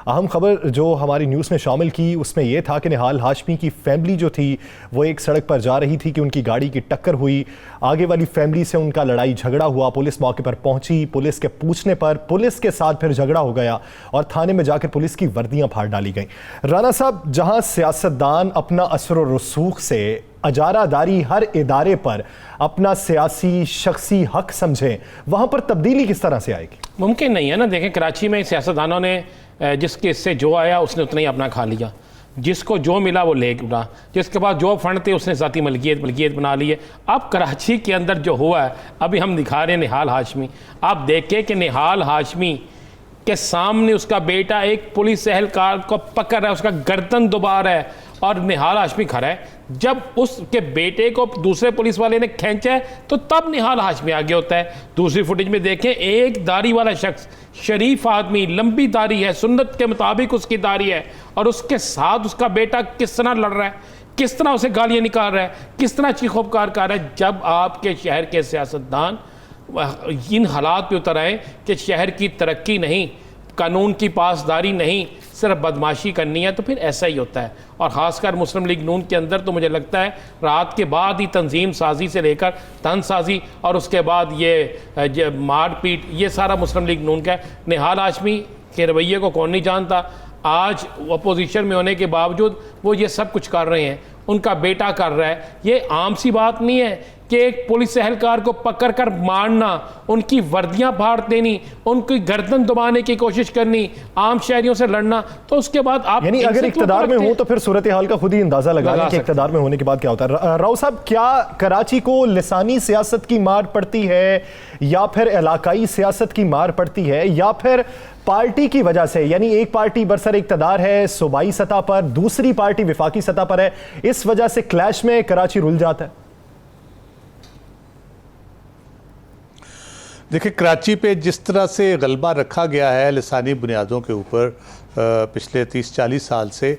अहम खबर जो हमारी न्यूज़ में शामिल की उसमें यह था कि निहाल हाशमी की फैमिली जो थी वो एक सड़क पर जा रही थी कि उनकी गाड़ी की टक्कर हुई। आगे वाली फैमिली से उनका लड़ाई झगड़ा हुआ, पुलिस मौके पर पहुंची। पुलिस के पूछने पर पुलिस के साथ फिर झगड़ा हो गया और थाने में जाकर पुलिस की वर्दियां फाड़ डाली गई। राना साहब, जहां सियासतदान अपना असर व रसूख से अजारादारी हर इदारे पर अपना सियासी शख्सी हक समझें, वहां पर तब्दीली किस तरह से आएगी? मुमकिन नहीं है ना। देखें, कराची में सियासतदानों ने जिसके इससे जो आया उसने उतना ही अपना खा लिया, जिसको जो मिला वो ले उड़ा, जिसके पास जो फंड थे उसने ज़ाती मलकियत बना ली है। अब कराची के अंदर जो हुआ है, अभी हम दिखा रहे हैं निहाल हाशमी। आप देखें कि निहाल हाशमी के सामने उसका बेटा एक पुलिस एहलकार को पकड़ रहा है, उसका गर्दन दबा रहा है और निहाल हाशमी खड़ा है। जब उसके बेटे को दूसरे पुलिस वाले ने खींचा है तो तब निहाल हाशमी आगे होता है। दूसरी फुटेज में देखें, एक दाढ़ी वाला शख्स, शरीफ आदमी, लंबी दाढ़ी है, सुन्नत के मुताबिक उसकी दाढ़ी है, और उसके साथ उसका बेटा किस तरह लड़ रहा है, किस तरह उसे गालियाँ निकाल रहा है, किस तरह चीखों पुकार कर रहा है। जब आपके शहर के सियासतदान इन हालात पे उतर आए कि शहर की तरक्की नहीं, कानून की पासदारी नहीं, सिर्फ बदमाशी करनी है, तो फिर ऐसा ही होता है। और ख़ासकर मुस्लिम लीग नून के अंदर तो मुझे लगता है रात के बाद ही तंजीम साजी से लेकर तन साजी और उसके बाद ये मारपीट, ये सारा मुस्लिम लीग नून का है। निहाल हाशमी के रवैये को कौन नहीं जानता। आज अपोजिशन में होने के बावजूद वो ये सब कुछ कर रहे हैं, उनका बेटा कर रहा है। ये आम सी बात नहीं है कि एक पुलिस एहलकार को पकड़ कर मारना, उनकी वर्दियां फाड़ देनी, उनकी गर्दन दबाने की कोशिश करनी, आम शहरियों से लड़ना, तो उसके बाद आप यानी अगर इख्तिदार में हो तो फिर सूरत हाल का खुद ही अंदाजा लगा लें कि इख्तिदार में होने के बाद क्या होता है। राव साहब, क्या कराची को लिसानी सियासत की मार पड़ती है या फिर इलाकाई सियासत की मार पड़ती है या फिर पार्टी की वजह से? यानी एक पार्टी बरसर इख्तिदार है सूबाई सतह पर, दूसरी पार्टी विफाकी सतह पर है, इस वजह से क्लैश में कराची रुल जाता है। देखिए, कराची पे जिस तरह से गलबा रखा गया है लिसानी बुनियादों के ऊपर पिछले 30-40 साल से,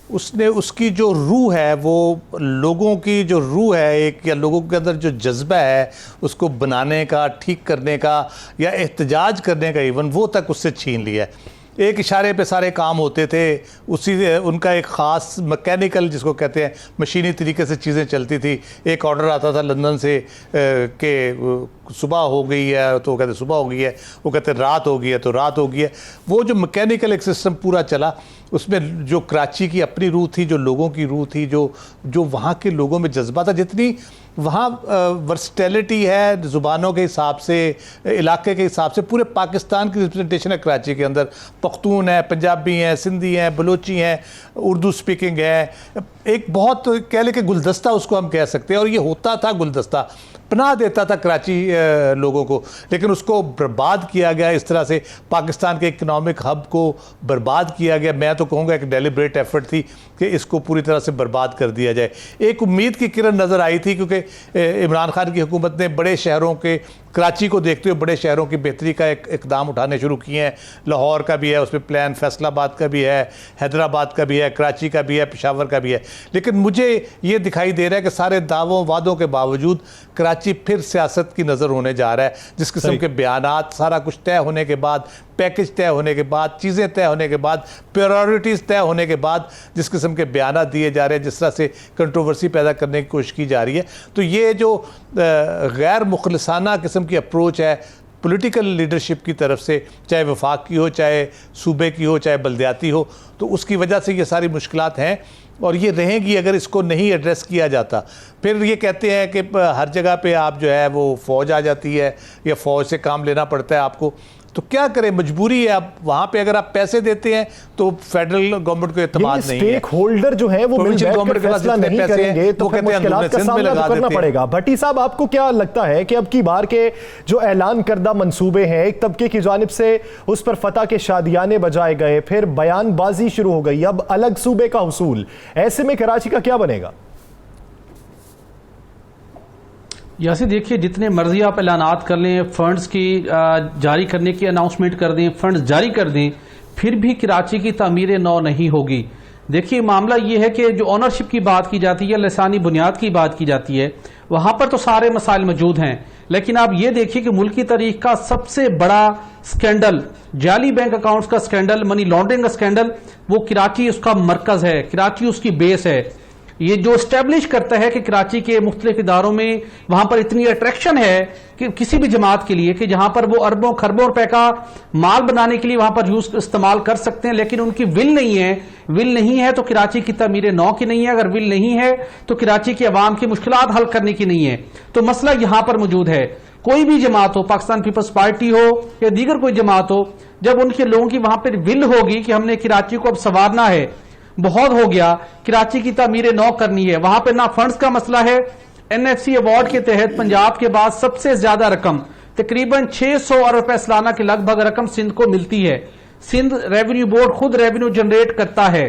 उसने उसकी जो रूह है, वो लोगों की जो रूह है एक, या लोगों के अंदर जो जज्बा है उसको बनाने का, ठीक करने का या एहतजाज करने का, इवन वो तक उससे छीन लिया है। एक इशारे पे सारे काम होते थे, उसी उनका एक ख़ास मैकेनिकल, जिसको कहते हैं मशीनी तरीके से चीज़ें चलती थी। एक ऑर्डर आता था लंदन से कि सुबह हो गई है तो वो कहते सुबह हो गई है, वो कहते रात हो गई है तो रात हो गई है। वो जो मैकेनिकल एक सिस्टम पूरा चला, उसमें जो कराची की अपनी रूह थी, जो लोगों की रूह थी, जो वहाँ के लोगों में जज्बा था, जितनी वहाँ वर्सटैलिटी है ज़ुबानों के हिसाब से, इलाके के हिसाब से, पूरे पाकिस्तान की रिप्रेजेंटेशन है कराची के अंदर। पख्तून है, पंजाबी हैं, सिंधी हैं, बलोची हैं, उर्दू स्पीकिंग है, एक बहुत कह ले कि गुलदस्ता उसको हम कह सकते हैं। और ये होता था गुलदस्ता, पनाह देता था कराची लोगों को, लेकिन उसको बर्बाद किया गया इस तरह से। पाकिस्तान के इकनॉमिक हब को बर्बाद किया गया। मैं तो कहूँगा एक डेलिब्रेट एफर्ट थी कि इसको पूरी तरह से बर्बाद कर दिया जाए। एक उम्मीद की किरण नज़र आई थी, क्योंकि इमरान खान की हुकूमत ने बड़े शहरों के, कराची को देखते हुए बड़े शहरों की बेहतरी का एक इकदाम उठाने शुरू किए हैं। लाहौर का भी है उसमें प्लान, फैसलाबाद का भी है, हैदराबाद का भी है, कराची का भी है, पेशावर का भी है। लेकिन मुझे ये दिखाई दे रहा है कि सारे दावों वादों के बावजूद कराची फिर सियासत की नज़र होने जा रहा है। जिस किस्म के बयानात, सारा कुछ तय होने के बाद, पैकेज तय होने के बाद, चीज़ें तय होने के बाद, प्रायोरिटीज़ तय होने के बाद जिस किस्म के बयानात दिए जा रहे हैं, जिस तरह से कंट्रोवर्सी पैदा करने की कोशिश की जा रही है, तो ये जो गैर मुखलिसाना किस्म की अप्रोच है पॉलिटिकल लीडरशिप की तरफ से, चाहे वफाक की हो, चाहे सूबे की हो, चाहे बल्दियाती हो, तो उसकी वजह से ये सारी मुश्किलात हैं और ये रहेंगी अगर इसको नहीं एड्रेस किया जाता। फिर ये कहते हैं कि हर जगह पे आप जो है वो फ़ौज आ जाती है या फ़ौज से काम लेना पड़ता है आपको, तो क्या करें, मजबूरी है। आप वहाँ पे अगर आप पैसे देते हैं तो फेडरल गवर्नमेंट को एतमाद नहीं है। स्टेक होल्डर जो है वो मिल बैठकर फैसला नहीं करेंगे तो फिर मुश्किलात का सामना तो करना पड़ेगा। भट्टी साहब, आपको क्या लगता है कि अब की बार के जो ऐलान करदा मंसूबे हैं, एक तबके की जानिब से उस पर फतह के शादियाने बजाए गए, फिर बयानबाजी शुरू हो गई, अब अलग सूबे का हुसूल, ऐसे में कराची का क्या बनेगा? यहाँ से देखिए, जितने मर्जी आप ऐलानात कर लें, फंड्स की जारी करने की अनाउंसमेंट कर दें, फंड्स जारी कर दें, फिर भी कराची की तामीर नौ नहीं होगी। देखिए मामला ये है कि जो ऑनरशिप की बात की जाती है, लसानी बुनियाद की बात की जाती है, वहां पर तो सारे मसाइल मौजूद हैं, लेकिन आप ये देखिए कि मुल्की तारीख का सबसे बड़ा स्कैंडल, जाली बैंक अकाउंट्स का स्कैंडल, मनी लॉन्ड्रिंग का स्कैंडल, वो कराची उसका मरकज है, कराची उसकी बेस है। ये जो स्टैब्लिश करता है कि कराची के मुख्तलिफ इदारों में वहां पर इतनी अट्रैक्शन है कि किसी भी जमात के लिए कि जहां पर वो अरबों खरबों रुपए का माल बनाने के लिए वहां पर यूज इस्तेमाल कर सकते हैं, लेकिन उनकी विल नहीं है। विल नहीं है तो कराची की तमीर नौ की नहीं है, अगर विल नहीं है तो कराची की आवाम की मुश्किलात हल करने की नहीं है। तो मसला यहां पर मौजूद है। कोई भी जमात हो, पाकिस्तान पीपल्स पार्टी हो या दीगर कोई जमात हो, जब उनके लोगों की वहां पर विल होगी कि हमने कराची को अब संवारना है, बहुत हो गया, कराची की तामीर नौ करनी है, वहां पे ना फंड्स का मसला है। एनएफसी अवार्ड के तहत पंजाब के बाद सबसे ज्यादा रकम, तकरीबन 600 अरब रुपए सालाना के लगभग रकम सिंध को मिलती है। सिंध रेवेन्यू बोर्ड खुद रेवेन्यू जनरेट करता है।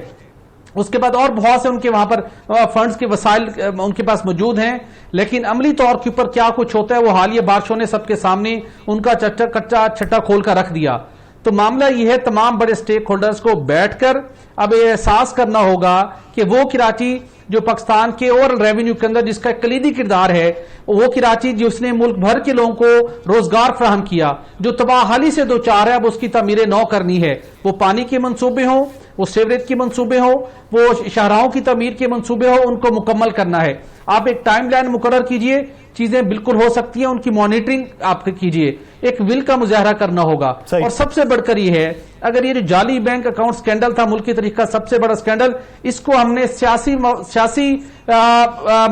उसके बाद और बहुत से उनके वहां पर फंड्स के वसाइल उनके पास मौजूद हैं, लेकिन अमली तौर के ऊपर क्या कुछ होता है वो हालिया बारिशों ने सबके सामने उनका कच्चा छट्टा खोल कर रख दिया। तो मामला यह है, तमाम बड़े स्टेक होल्डर्स को बैठकर अब ये एहसास करना होगा कि वो कराची जो पाकिस्तान के ओवरऑल रेवेन्यू के अंदर जिसका कलीदी किरदार है, वो कराची जिसने मुल्क भर के लोगों को रोजगार फराहम किया, जो तबाहाली से दो चार है, अब उसकी तमीरें नौ करनी है। वो पानी के मंसूबे हों, वो सीवरेज के मंसूबे हों, वो शाहराहों की तमीर के मंसूबे हों, उनको मुकम्मल करना है। आप एक टाइम लाइन मुकर्रर कीजिए, चीजें बिल्कुल हो सकती हैं, उनकी मॉनिटरिंग आप कीजिए, एक विल का मुजाहरा करना होगा। और सबसे बढ़कर ये है, अगर ये जो जाली बैंक अकाउंट स्कैंडल था मुल्क की तारीख का सबसे बड़ा स्कैंडल, इसको हमने सियासी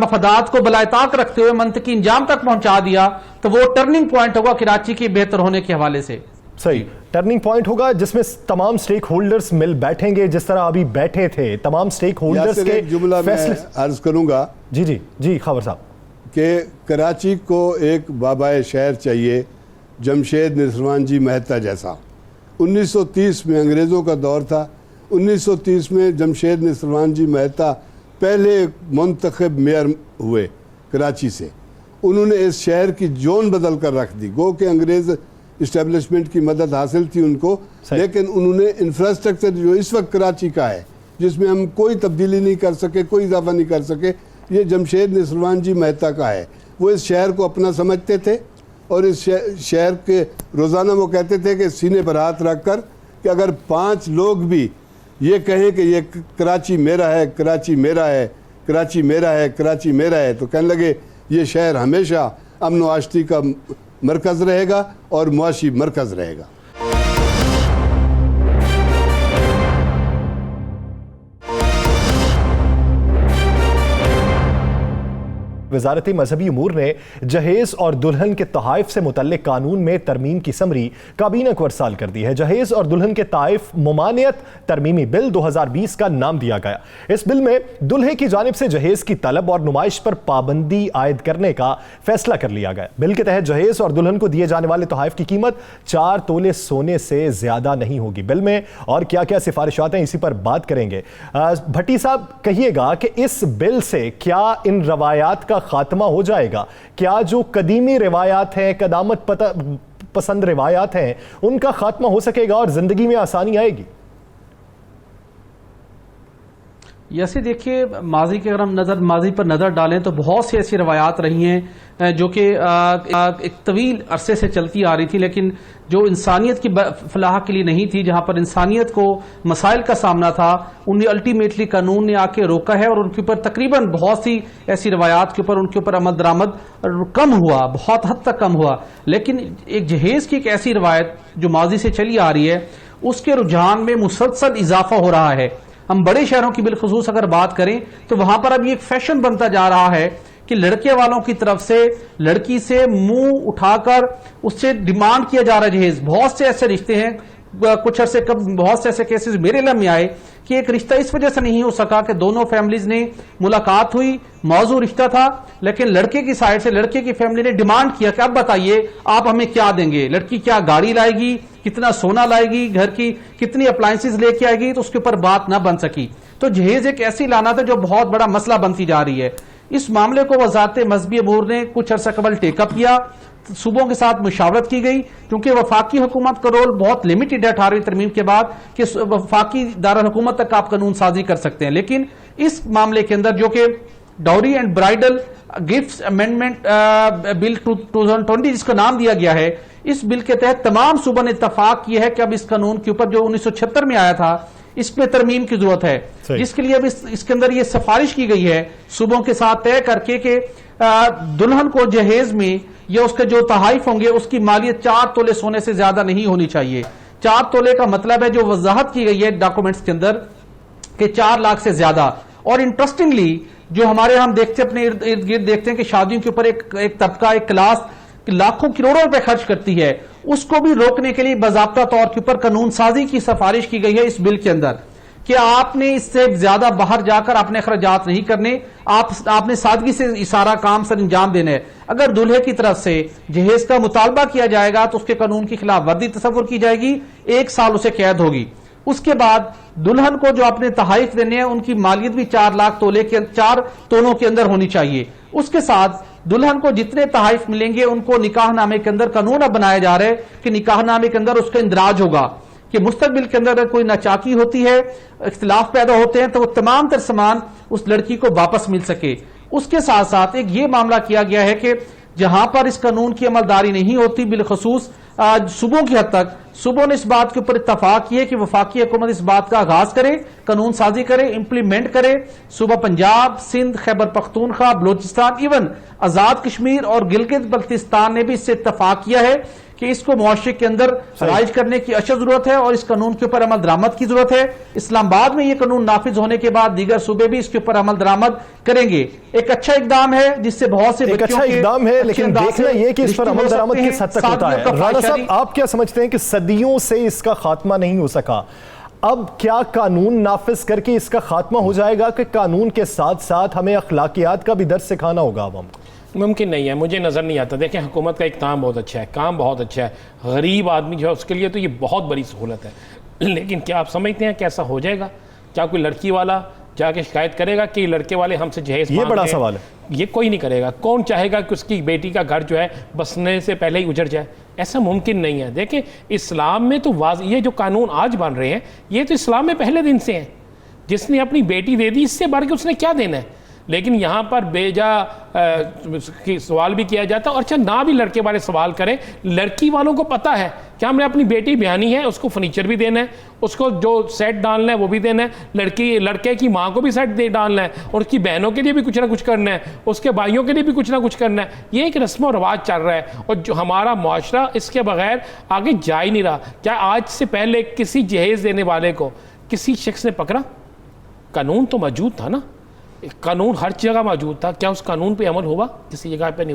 मफादात को बलायताक रखते हुए मंतकी इंजाम तक पहुंचा दिया, तो वो टर्निंग पॉइंट होगा कराची के बेहतर होने के हवाले से। सही टर्निंग पॉइंट होगा जिसमें तमाम स्टेक होल्डर्स मिल बैठेंगे, जिस तरह अभी बैठे थे तमाम स्टेक होल्डर्स के जुमला मैं अर्ज करूंगा। जी जी जी खबर साहब, कि कराची को एक बाबाए शहर चाहिए, जमशेद नसरवान जी मेहता जैसा। 1930 में अंग्रेज़ों का दौर था। 1930 में जमशेद नसरवान जी मेहता पहले मुंतखब मेयर हुए कराची से। उन्होंने इस शहर की जोन बदल कर रख दी। गो के अंग्रेज़ इस्टेब्लिशमेंट की मदद हासिल थी उनको, लेकिन उन्होंने इंफ्रास्ट्रक्चर जो इस वक्त कराची का है, जिसमें हम कोई तब्दीली नहीं कर सके, कोई इजाफा नहीं कर सके, ये जमशेद नसरवान जी मेहता का है। वो इस शहर को अपना समझते थे और इस शहर के रोज़ाना वो कहते थे कि सीने पर हाथ रख कर कि अगर 5 लोग भी ये कहें कि ये कराची मेरा है, कराची मेरा है, कराची मेरा है, कराची मेरा है, तो कहने लगे ये शहर हमेशा अमन व आशती का मरकज़ रहेगा और मुआशी मरकज़ रहेगा। वजारत मजहबी अमूर ने जहेज़ और दुल्हन के तोहफ़ से मुतल्लिक कानून में तरमीम की समरी काबीना को अरसाल कर दी है। जहेज़ और दुल्हन के तोहफ़ मुमानियत तरमीमी बिल 2020 का नाम दिया गया। इस बिल में दुल्हे की जानिब से जहेज़ की तलब और नुमाइश पर पाबंदी आयद करने का फैसला कर लिया गया। बिल के तहत जहेज़ और दुल्हन को दिए जाने वाले तोहफ़ की कीमत 4 तोले सोने से ज्यादा नहीं होगी। बिल में और क्या क्या सिफारिशात हैं, इसी पर बात करेंगे। भट्टी साहब, कहिएगा कि इस बिल से क्या इन रवायात का खात्मा हो जाएगा? क्या जो कदीमी रिवायात हैं, कदामत पसंद रिवायात हैं, उनका खात्मा हो सकेगा और जिंदगी में आसानी आएगी? जैसे देखिए, माजी की अगर हम माजी पर नज़र डालें तो बहुत सी ऐसी रवायात रही हैं जो कि एक तवील अरसे से चलती आ रही थी, लेकिन जो इंसानियत की फलाह के लिए नहीं थी, जहां पर इंसानियत को मसाइल का सामना था, उन्हें अल्टीमेटली कानून ने आके रोका है और उनके ऊपर तकरीबन बहुत सी ऐसी रवायात के ऊपर उनके ऊपर अमद दरामद कम हुआ, बहुत हद तक कम हुआ। लेकिन एक जहेज़ की एक ऐसी रवायत जो माजी से चली आ रही है, उसके रुझान में मुसलसल इजाफा हो रहा है। हम बड़े शहरों की बिलखुसूस अगर बात करें तो वहां पर अब ये एक फैशन बनता जा रहा है कि लड़के वालों की तरफ से लड़की से मुंह उठाकर उससे डिमांड किया जा रहा है जहेज। बहुत से ऐसे रिश्ते हैं, कुछ अरसे कब बहुत से ऐसे केसेस मेरे इल्म में आए कि एक रिश्ता इस वजह से नहीं हो सका कि दोनों फैमिलीज ने मुलाकात हुई, मौजू रिश्ता था, लेकिन लड़के की साइड से लड़के की फैमिली ने डिमांड किया कि अब बताइए आप हमें क्या देंगे, लड़की क्या गाड़ी लाएगी, कितना सोना लाएगी, घर की कितनी अप्लायंसेस लेके आएगी, तो उसके ऊपर बात ना बन सकी। तो जहेज एक ऐसी लानत है जो बहुत बड़ा मसला बनती जा रही है। इस मामले को वजारत मजहबी अमूर ने कुछ अर्सा कबल टेकअप किया। सूबों के साथ मुशावरत की गई, क्योंकि वफाकी हुकूमत का रोल बहुत लिमिटेड है 18वीं तरमीम के बाद कि वफाकी दारुल हुकूमत तक आप कानून साजी कर सकते हैं। लेकिन इस मामले के अंदर जो कि dowry and bridal gifts amendment bill 2020 जिसका नाम दिया गया है, इस बिल के तहत तमाम सूबों ने इत्तफाक किया है कि अब इस कानून के ऊपर जो 1976 में आया था इसमें तरमीम की जरूरत है, जिसके लिए अब इसके अंदर ये सिफारिश की गई है सूबों के साथ तय करके कि दुल्हन को जहेज में या उसके जो तहाइफ होंगे उसकी मालियत 4 तोले सोने से ज्यादा नहीं होनी चाहिए। 4 तोले का मतलब है जो वजाहत की गई है डॉक्यूमेंट्स के अंदर कि 4 लाख से ज्यादा। और इंटरेस्टिंगली जो हमारे हम देखते हैं अपने इर्द गिर्द देखते हैं कि शादियों के ऊपर एक तबका एक क्लास लाखों करोड़ों रुपए खर्च करती है, उसको भी रोकने के लिए बाज़ाब्ता तौर के ऊपर कानून साजी की सिफारिश की गई है इस बिल के अंदर कि आपने इससे ज्यादा बाहर जाकर अपने अखराजात नहीं करने, आपने सादगी से सारा काम सर अंजाम देना है। अगर दूल्हे की तरफ से जहेज का मुतालबा किया जाएगा तो उसके कानून की खिलाफ वर्जी तस्वुर की जाएगी, 1 साल उसे कैद होगी। उसके बाद दुल्हन को जो अपने तहाइफ देने हैं उनकी मालियत भी 4 लाख तोले के 4 तोलों के अंदर होनी चाहिए। उसके साथ दुल्हन को जितने तहाइफ मिलेंगे उनको निकाहनामे के अंदर कानून अब बनाया जा रहा है कि निकाहनामे के अंदर उसका इंदराज होगा कि मुस्तकबिल के अंदर अगर कोई नाचाकी होती है, इख्तिलाफ पैदा होते हैं तो वो तमाम तर सामान उस लड़की को वापस मिल सके। उसके साथ साथ एक ये मामला किया गया है कि जहां पर इस कानून की अमलदारी नहीं होती, बिलखसूस सूबों की हद तक सूबों ने इस बात के ऊपर इत्तफाक किया कि वफाकी हुकूमत इस बात का आगाज करे, कानून साजी करे, इंप्लीमेंट करे। सूबा पंजाब, सिंध, खैबर पख्तूनख्वा, बलोचिस्तान, इवन आजाद कश्मीर और गिलगित बल्तिस्तान ने भी इससे इत्तफाक किया है कि इसको मुआशरे के अंदर राइज करने की अशद जरूरत है और इस कानून के ऊपर अमल दरामद की जरूरत है। इस्लामाबाद में यह कानून नाफिज होने के बाद दीगर सूबे भी इसके ऊपर अमल दरामद करेंगे। एक अच्छा इकदाम है जिससे बहुत से एक अच्छा इकदाम है, लेकिन देखना यह कि इस पर अमल दरामद किस हद तक होता है। राणा साहब, आप क्या समझते हैं कि सदियों से इसका खात्मा नहीं हो सका, अब क्या कानून नाफिज करके इसका खात्मा हो जाएगा कि कानून के साथ साथ हमें अखलाकियात का भी दर्स सिखाना होगा अब हमको? मुमकिन नहीं है, मुझे नज़र नहीं आता। देखें, हुकूमत का एक काम बहुत अच्छा है, काम बहुत अच्छा है, गरीब आदमी जो है उसके लिए तो ये बहुत बड़ी सहूलत है। लेकिन क्या आप समझते हैं कैसा हो जाएगा? क्या कोई लड़की वाला जाके शिकायत करेगा कि लड़के वाले हमसे जहेज मांग रहे हैं? ये बड़ा सवाल है। ये कोई नहीं करेगा। कौन चाहेगा कि उसकी बेटी का घर जो है बसने से पहले ही उजड़ जाए? ऐसा मुमकिन नहीं है। देखें, इस्लाम में तो ये जो कानून आज बन रहे हैं ये तो इस्लाम में पहले दिन से हैं। जिसने अपनी बेटी दे दी, इससे बढ़ के उसने क्या देना है? लेकिन यहाँ पर बेजा सवाल भी किया जाता है। और अच्छा, ना भी लड़के वाले सवाल करें, लड़की वालों को पता है कि हमने अपनी बेटी ब्यानी है, उसको फर्नीचर भी देना है, उसको जो सेट डालना है वो भी देना है, लड़के की माँ को भी सेट डालना है, और उसकी बहनों के लिए भी कुछ ना कुछ करना है, उसके भाइयों के लिए भी कुछ ना कुछ करना है। ये एक रस्म और रवाज चल रहा है और जो हमारा मुआशरा इसके बगैर आगे जा ही नहीं रहा। क्या आज से पहले किसी जहेज देने वाले को किसी शख्स ने पकड़ा? कानून तो मौजूद था ना, कानून हर जगह मौजूद था। क्या उस कानून पे अमल हुआ? किसी जगह पे नहीं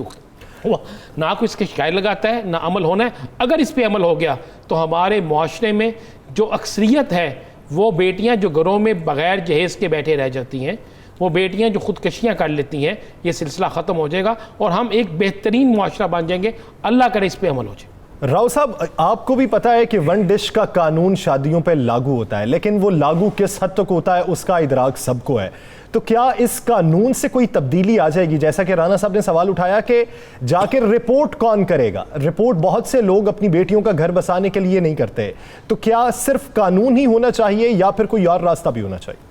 हुआ। ना कोई इसकी शिकायत लगाता है, ना अमल होना है। अगर इस पे अमल हो गया तो हमारे मुआशरे में जो अक्सरियत है वो बेटियां जो घरों में बगैर जहेज़ के बैठे रह जाती हैं, वो बेटियां जो खुदकशियां कर लेती हैं, ये सिलसिला ख़त्म हो जाएगा और हम एक बेहतरीन मुआशरा बन जाएंगे। अल्लाह करे इस पे अमल हो जाए। राव साहब, आपको भी पता है कि वन डिश का कानून शादियों पर लागू होता है, लेकिन वो लागू किस हद तक होता है उसका इदराक सबको है। तो क्या इस कानून से कोई तब्दीली आ जाएगी? जैसा कि राणा साहब ने सवाल उठाया कि जाकर रिपोर्ट कौन करेगा? रिपोर्ट बहुत से लोग अपनी बेटियों का घर बसाने के लिए नहीं करते, तो क्या सिर्फ कानून ही होना चाहिए या फिर कोई और रास्ता भी होना चाहिए?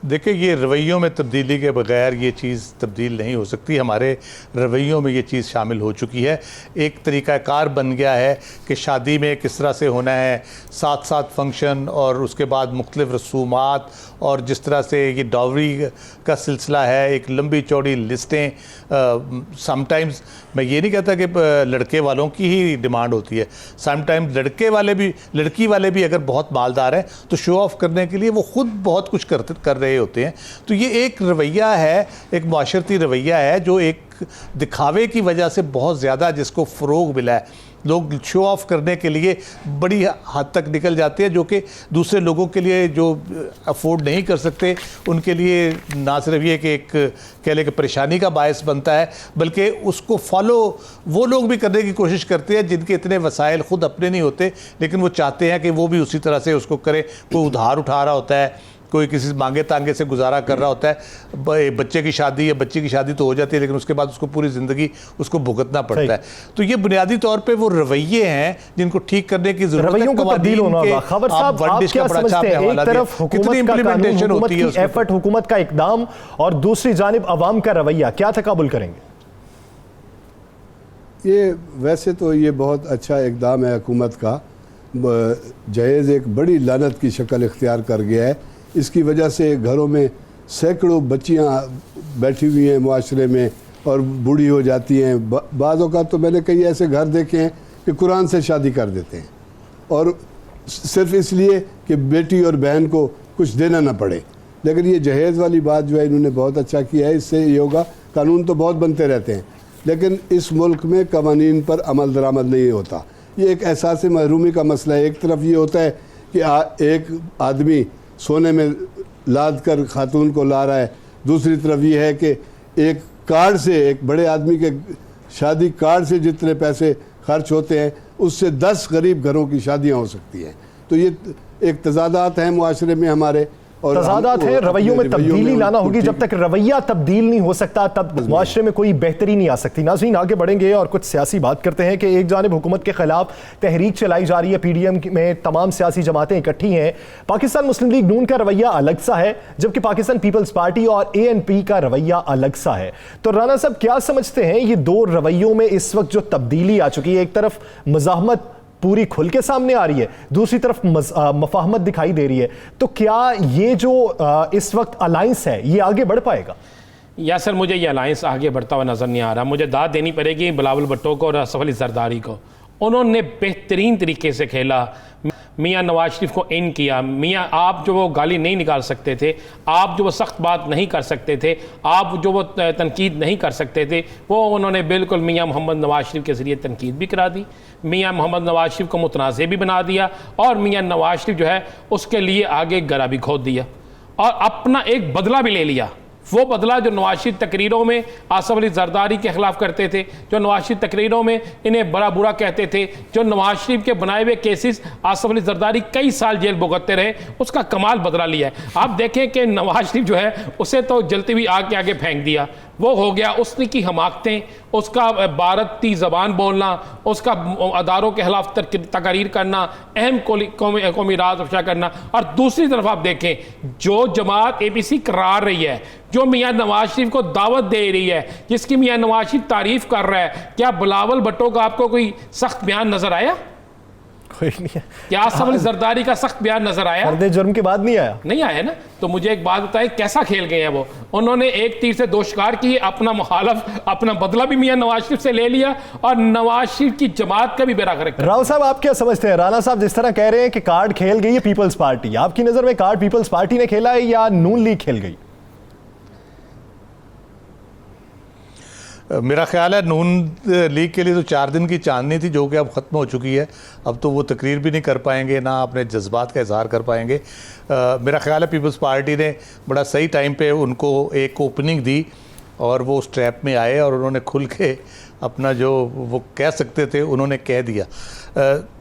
देखिए, ये रवैयों में तब्दीली के बगैर ये चीज़ तब्दील नहीं हो सकती। हमारे रवैयों में ये चीज़ शामिल हो चुकी है। एक तरीक़ाकार बन गया है कि शादी में किस तरह से होना है, 7 फंक्शन और उसके बाद मुख्तलिफ़ रसूमात, और जिस तरह से ये डावरी का सिलसिला है, एक लंबी चौड़ी लिस्टें। समटाइम्स मैं ये नहीं कहता कि लड़के वालों की ही डिमांड होती है, समटाइम्स लड़की वाले भी अगर बहुत मालदार हैं तो शो ऑफ़ करने के लिए वो ख़ुद बहुत कुछ कर रहे होते हैं। तो ये एक रवैया है, एक माशरती रवैया है जो एक दिखावे की वजह से बहुत ज़्यादा जिसको फ़रोग मिला है। लोग शो ऑफ़ करने के लिए बड़ी हद तक निकल जाते हैं, जो कि दूसरे लोगों के लिए जो अफोर्ड नहीं कर सकते उनके लिए ना सिर्फ ये कि एक कह लें कि परेशानी का बायस बनता है, बल्कि उसको फॉलो वो लोग भी करने की कोशिश करते हैं जिनके इतने वसाइल ख़ुद अपने नहीं होते, लेकिन वो चाहते हैं कि वो भी उसी तरह से उसको करें। कोई उधार उठा रहा होता है, कोई किसी मांगे तांगे से गुजारा कर रहा होता है, बच्चे की शादी या बच्ची की शादी तो हो जाती है लेकिन उसके बाद उसको पूरी ज़िंदगी उसको भुगतना पड़ता है। तो ये बुनियादी तौर पे वो रवैये हैं जिनको ठीक करने की जरूरत है। रवैयों को तब्दील होना होगा। खबर साहब, आप क्या समझते हैं? एक तरफ हुकूमत का कानून, हुकूमत की एफर्ट, हुकूमत का इकदाम, और दूसरी जानिब अवाम का रवैया, क्या तकाबुल करेंगे? ये वैसे तो ये बहुत अच्छा इकदाम है हुकूमत का। जहेज़ एक बड़ी लानत की शक्ल इख्तियार कर गया है। इसकी वजह से घरों में सैकड़ों बच्चियां बैठी हुई हैं मुआशरे में और बूढ़ी हो जाती हैं। बाज़ औक़ात तो मैंने कई ऐसे घर देखे हैं कि कुरान से शादी कर देते हैं, और सिर्फ इसलिए कि बेटी और बहन को कुछ देना ना पड़े। लेकिन ये जहेज़ वाली बात जो है इन्होंने बहुत अच्छा किया है। इससे ये होगा, कानून तो बहुत बनते रहते हैं लेकिन इस मुल्क में कवानीन पर अमल दरामद नहीं होता। ये एक एहसास महरूमी का मसला है। एक तरफ ये होता है कि एक आदमी सोने में लाद कर खातून को ला रहा है, दूसरी तरफ ये है कि एक कार्ड से, एक बड़े आदमी के शादी कार्ड से जितने पैसे खर्च होते हैं उससे 10 गरीब घरों की शादियां हो सकती हैं। तो ये एक तजादात हैं मुआशरे में हमारे, और तजादात है। रवैयों में तब्दीली लाना होगी। जब तक रवैया तब्दील नहीं हो सकता तब मुआशरे में कोई बेहतरी नहीं आ सकती। नाज़रीन, आगे बढ़ेंगे और कुछ सियासी बात करते हैं कि एक जानिब हुकूमत के खिलाफ तहरीक चलाई जा रही है, PDM में तमाम सियासी जमातें इकट्ठी हैं। पाकिस्तान मुस्लिम लीग नून का रवैया अलग सा है, जबकि पाकिस्तान पीपल्स पार्टी और ANP का रवैया अलग सा है। तो राना साहब, क्या समझते हैं ये दो रवैयों में इस वक्त जो तब्दीली आ चुकी है? एक तरफ मज़ाहमत पूरी खुल के सामने आ रही है, दूसरी तरफ मफाहमत दिखाई दे रही है। तो क्या ये जो इस वक्त अलायंस है ये आगे बढ़ पाएगा? या सर, मुझे ये अलायंस आगे बढ़ता हुआ नज़र नहीं आ रहा। मुझे दाद देनी पड़ेगी बिलावल भुट्टो को और असफ अली जरदारी को। उन्होंने बेहतरीन तरीके से खेला। मियाँ नवाज शरीफ को इन किया। मियाँ, आप जो वो गाली नहीं निकाल सकते थे, आप जो वो सख्त बात नहीं कर सकते थे, आप जो वो तनकीद नहीं कर सकते थे, वो उन्होंने बिल्कुल मियाँ मोहम्मद नवाज शरीफ के ज़रिए तनकीद भी करा दी। मियाँ मोहम्मद नवाज शरीफ को मुतनाज़ भी बना दिया और मियाँ नवाज शरीफ जो है उसके लिए आगे गला भी खोद दिया और अपना एक बदला भी ले लिया। वो बदला जो नवाज शरीफ तकरीरों में आसफ अली जरदारी के खिलाफ करते थे, जो नवाज शरीफ तकरीरों में इन्हें बड़ा बुरा कहते थे, जो नवाज शरीफ के बनाए हुए केसेस आसफ अली जरदारी कई साल जेल भुगतते रहे, उसका कमाल बदला लिया है। आप देखें कि नवाज शरीफ जो है उसे तो जलती हुई आग के आगे फेंक दिया। वो हो गया उसने की हमाकतें, उसका भारतीय ज़बान बोलना, उसका अदारों के खिलाफ तकरीर करना, अहम कौमी राज अफशा करना। और दूसरी तरफ आप देखें जो जमात APC करार रही है, जो मियाँ नवाज शरीफ को दावत दे रही है, जिसकी मियाँ नवाज शरीफ तारीफ कर रहा है, क्या बिलावल भुट्टो का आपको कोई सख्त बयान नजर आया? कोई नहीं है। क्या आसफ अली जरदारी का सख्त बयान नजर आया? फर्द जुर्म के बाद नहीं आया? नहीं आया ना। तो मुझे एक बात बताएं, कैसा खेल गए हैं वो? उन्होंने एक तीर से दो शिकार किए, अपना मुखालफ, अपना बदला भी मियां नवाज शरीफ से ले लिया और नवाज शरीफ की जमात का भी बेड़ा गर्क। राव साहब, आप क्या समझते हैं? राना साहब जिस तरह कह रहे हैं कि कार्ड खेल गई है पीपल्स पार्टी, आपकी नजर में कार्ड पीपल्स पार्टी ने खेला है या नून लीग खेल गई? मेरा ख्याल है नून लीग के लिए तो 4 दिन की चांदनी थी जो कि अब ख़त्म हो चुकी है। अब तो वो तकरीर भी नहीं कर पाएंगे, ना अपने जज्बात का इजहार कर पाएंगे। मेरा ख्याल है पीपल्स पार्टी ने बड़ा सही टाइम पे उनको एक ओपनिंग दी और वो उस ट्रैप में आए और उन्होंने खुल के अपना जो वो कह सकते थे उन्होंने कह दिया।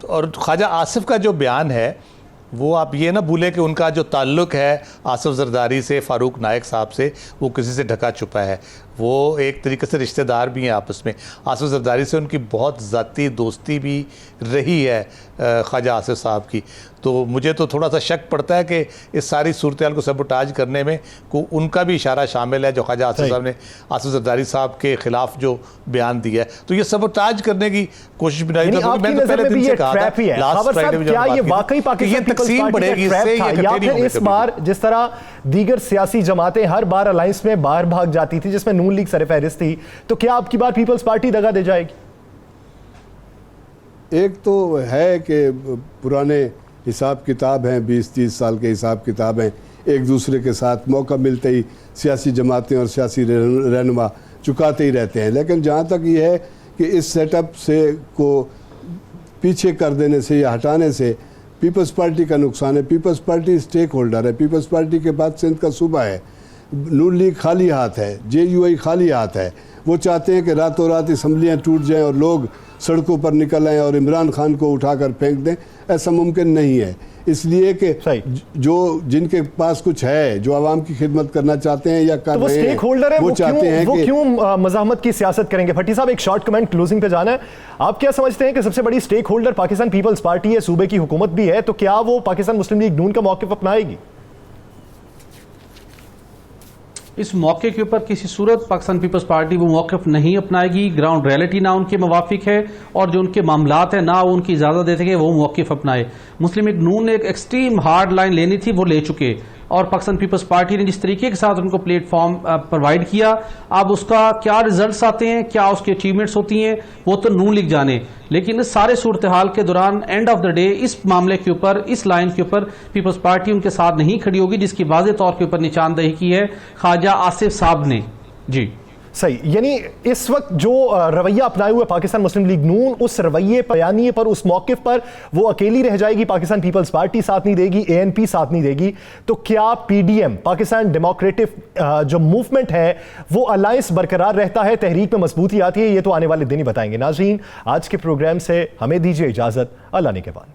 और ख्वाजा आसिफ का जो बयान है वो आप ये ना भूलें कि उनका जो ताल्लुक़ है आसिफ जरदारी से, फ़ारूक नायक साहब से, वो किसी से ढका छुपा है। वो एक तरीके से रिश्तेदार भी हैं आपस में। आसिफ जरदारी से उनकी बहुत ज़ाती दोस्ती भी रही है ख्वाजा आसिफ साहब की। तो मुझे तो थोड़ा सा शक पड़ता है कि इस सारी सूरत हाल को सबोटाज करने में को उनका भी इशारा शामिल है, जो ख्वाजा आसिफ साहब ने आसिफ जरदारी साहब के खिलाफ जो बयान दिया है। तो ये सबोटाज करने की कोशिश भी नहीं। मैंने पहले दिन से कहा था, क्या ये वाकई पाकिस्तान तकसीम बढ़ेगी इससे, या फिर इस बार जिस तरह दीगर सियासी जमातें हर बार अलायंस में बाहर भाग जाती थी जिसमें नून लीग सरफहरिस्त थी, तो क्या आपकी बार पीपल्स पार्टी दगा दे जाएगी? एक तो है कि पुराने हिसाब किताब हैं, 20-30 साल के हिसाब किताब हैं, एक दूसरे के साथ मौका मिलते ही सियासी जमातें और सियासी रहनुमा चुकाते ही रहते हैं। लेकिन जहाँ तक ये है कि इस सेटअप से को पीछे कर देने से या हटाने से पीपल्स पार्टी का नुकसान है। पीपल्स पार्टी स्टेक होल्डर है। पीपल्स पार्टी के बाद सिंध का सूबा है। नून लीग खाली हाथ है, JUI खाली हाथ है। वो चाहते हैं कि रातों रात असम्बलियाँ टूट जाएं और लोग सड़कों पर निकल आएँ और इमरान खान को उठाकर फेंक दें। ऐसा मुमकिन नहीं है। इसलिए कि सही। जो जिनके पास कुछ है, जो आवाम की खिदमत करना चाहते हैं या कर तो वो रहे स्टेक होल्डर है, वो चाहते हैं वो कि क्यों मज़ाहमत की सियासत करेंगे? भट्टी साहब, एक शॉर्ट कमेंट क्लोजिंग पे जाना है। आप क्या समझते हैं कि सबसे बड़ी स्टेक होल्डर पाकिस्तान पीपल्स पार्टी है, सूबे की हुकूमत भी है, तो क्या वो पाकिस्तान मुस्लिम लीग नून का मौक़िफ़ अपनाएगी? इस मौके के ऊपर किसी सूरत पाकिस्तान पीपल्स पार्टी वो मौक़िफ़ नहीं अपनाएगी। ग्राउंड रियलिटी ना उनके मुवाफिक है और जो उनके मामलात हैं ना वो उनकी इजाज़त देते कि वो मौक़िफ़ अपनाए। मुस्लिम लीग नून ने एक एक्सट्रीम हार्ड लाइन लेनी थी, वो ले चुके, और पाकिस्तान पीपल्स पार्टी ने जिस तरीके के साथ उनको प्लेटफॉर्म प्रोवाइड किया, अब उसका क्या रिजल्ट्स आते हैं, क्या उसकी अचीवमेंट्स होती हैं, वो तो नून लीग जाने। लेकिन इस सारे सूरत हाल के दौरान एंड ऑफ द डे इस मामले के ऊपर, इस लाइन के ऊपर पीपल्स पार्टी उनके साथ नहीं खड़ी होगी, जिसकी वाज़ेह तौर के ऊपर निशानदेही की है ख्वाजा आसिफ साहब ने। जी सही, यानी इस वक्त जो रवैया अपनाए हुए पाकिस्तान मुस्लिम लीग नून, उस रवैये बयानिए पर, उस मौक़िफ़ पर वो अकेली रह जाएगी। पाकिस्तान पीपल्स पार्टी साथ नहीं देगी, ANP साथ नहीं देगी। तो क्या PDM, पाकिस्तान डेमोक्रेटिक जो मूवमेंट है, वो अलायंस बरकरार रहता है, तहरीक में मजबूती आती है? ये तो आने वाले दिन ही बताएंगे। नाज़रीन, आज के प्रोग्राम से हमें दीजिए इजाज़त। अल्लाह ने के बाद।